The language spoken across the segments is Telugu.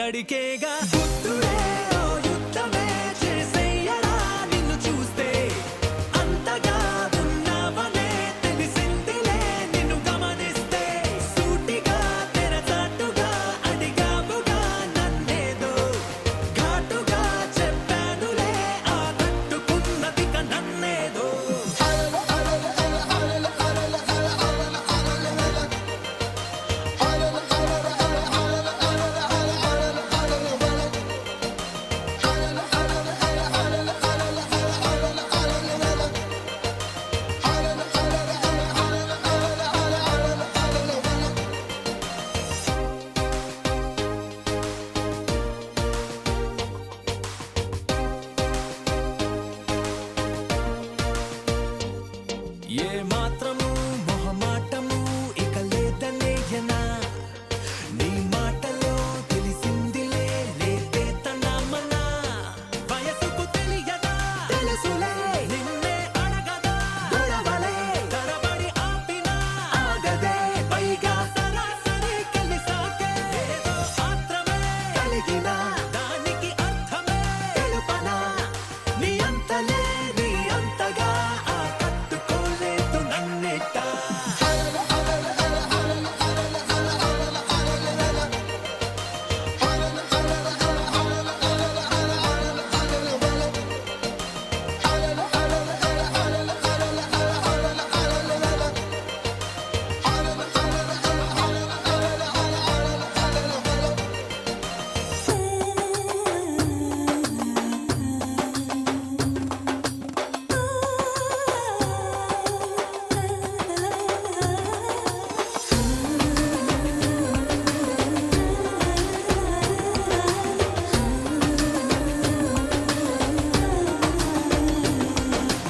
అక్కడికేగా బుద్ధుడే ఓ యుద్ధమే చేసేయరా నిన్ను చూస్తే అంతగా ఉన్నావనే తెలిసిందిలే నిన్ను గమనిస్తే సూటిగా తెరచాటుగా అడిగావుగా నన్నేదో ఘాటుగా చెప్పానులే ఆ తట్టుకున్నదిక నన్నేదో ఏ మాత్రము మొహమాటము ఇక లేదనేయనా నీ మాటలో తెలిసిందిలే లేతేతనమనా వయసుకు తెలియదా తెలుసులే నిన్నే అడగదా గొడవలే తరబడి ఆపినా ఆగదే పైగా సరాసరి కలిసాకే ఏదో ఆత్రమే కలిగిన దానికి అర్థమే తెలుపనా నీ అంతలే నీ అంతగా ఆకట్టుకోలేదు నన్నిట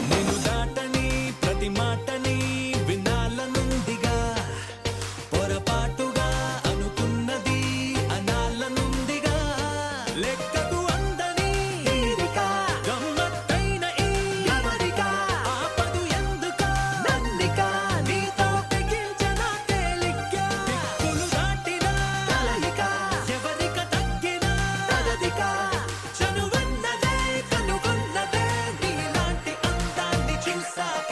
నిన్ను దాటని ప్రతి మాటని వినాలనుందిగా పొరపాటుగా అనుకున్నది అనాలనుందిగా లెక్కకు అందని తీరిక గమ్మత్తైన ఈ అమరిక ఆపదు ఎందుక నన్నిక నీతో తెగించిన తేలిక దిక్కులు దాటిన కలయిక ఎవరిక తగ్గిన తనదిక చనువన్నదే కనుగొన్నదే నీలాంటి అందాన్ని చూసాక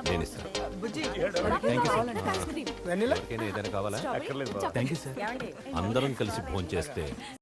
నేను ఇస్తాను. వెన్నెల ఏదైనా కావాలా? Thank you sir. అందరం కలిసి ఫోన్ చేస్తే